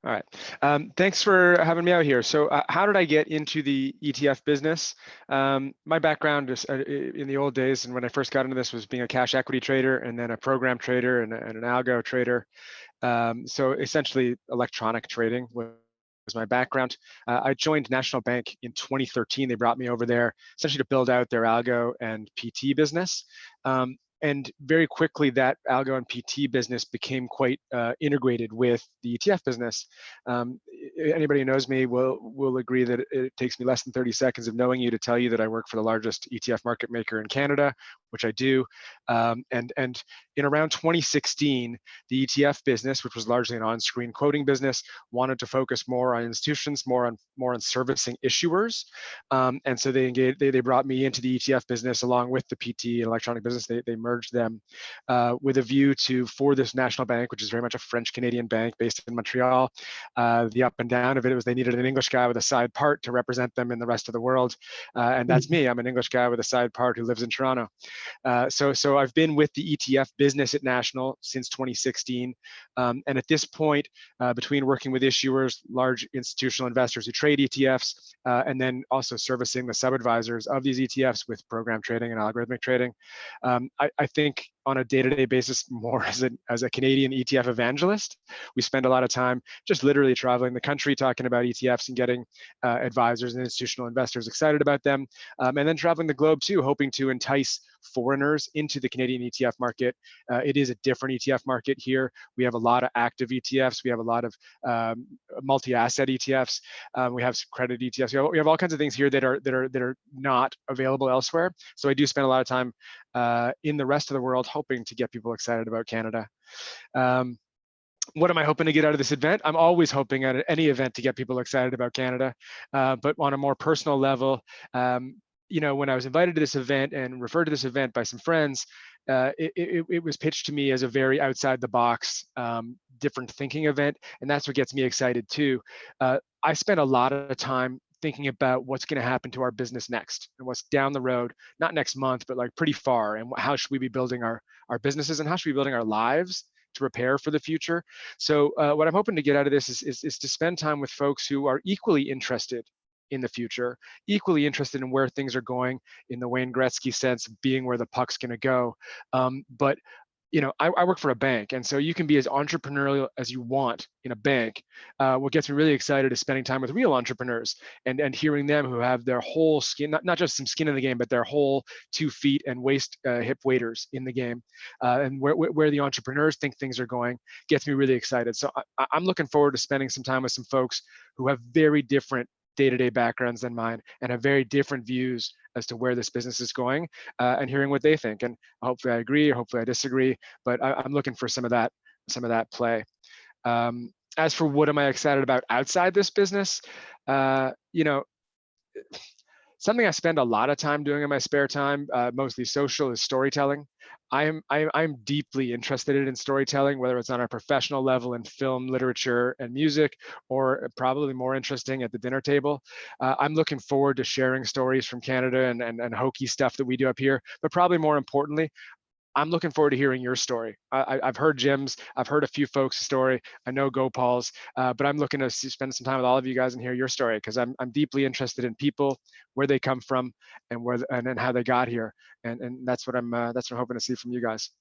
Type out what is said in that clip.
All right. Thanks for having me out here. So, how did I get into the ETF business? My background is in the old days, and when I first got into this, was being a cash equity trader, and then a program trader, and an algo trader. So, essentially, electronic trading was my background. I joined National Bank in 2013. They brought me over there essentially to build out their algo and PT business. And very quickly, that algo and PT business became quite integrated with the ETF business. Anybody who knows me will agree that it takes me less than 30 seconds of knowing you to tell you that I work for the largest ETF market maker in Canada, which I do. And in around 2016, the ETF business, which was largely an on-screen quoting business, wanted to focus more on institutions, more on servicing issuers. And so they brought me into the ETF business along with the PT and electronic business. They merged them with a view for this national bank, which is very much a French Canadian bank based in Montreal. The up and down of it was they needed an English guy with a side part to represent them in the rest of the world. And that's me. I'm an English guy with a side part who lives in Toronto. So I've been with the ETF business at National since 2016. And at this point, between working with issuers, large institutional investors who trade ETFs, and then also servicing the sub-advisors of these ETFs with program trading and algorithmic trading, I think on a day-to-day basis more as a Canadian ETF evangelist. We spend a lot of time just literally traveling the country talking about ETFs and getting advisors and institutional investors excited about them, and then traveling the globe too, hoping to entice foreigners into the Canadian ETF market. It is a different ETF market here. We have a lot of active ETFs. We have a lot of multi-asset ETFs. We have some credit ETFs. We have all kinds of things here that are not available elsewhere. So I do spend a lot of time in the rest of the world hoping to get people excited about Canada. What am I hoping to get out of this event? I'm always hoping at any event to get people excited about Canada, but on a more personal level, when I was invited to this event and referred to this event by some friends, it was pitched to me as a very outside the box, different thinking event, and that's what gets me excited too. I spent a lot of time thinking about what's going to happen to our business next and what's down the road, not next month, but like pretty far, and how should we be building our businesses and how should we be building our lives to prepare for the future. So what I'm hoping to get out of this is to spend time with folks who are equally interested in the future, equally interested in where things are going in the Wayne Gretzky sense of being where the puck's going to go. But I work for a bank, and so you can be as entrepreneurial as you want in a bank. What gets me really excited is spending time with real entrepreneurs and hearing them who have their whole skin, not just some skin in the game, but their whole 2 feet and waist hip waders in the game, and where the entrepreneurs think things are going gets me really excited. So I'm looking forward to spending some time with some folks who have very different day-to-day backgrounds than mine and have very different views as to where this business is going, and hearing what they think. And hopefully I agree or hopefully I disagree, but I'm looking for some of that play. As for what am I excited about outside this business, something I spend a lot of time doing in my spare time, mostly social, is storytelling. I'm deeply interested in storytelling, whether it's on a professional level in film, literature, and music, or probably more interesting at the dinner table. I'm looking forward to sharing stories from Canada and hokey stuff that we do up here, but probably more importantly, I'm looking forward to hearing your story. I've heard Jim's, I've heard a few folks' story. I know Gopal's, but I'm looking to spend some time with all of you guys and hear your story, because I'm deeply interested in people, where they come from, and how they got here, and that's what I'm hoping to see from you guys.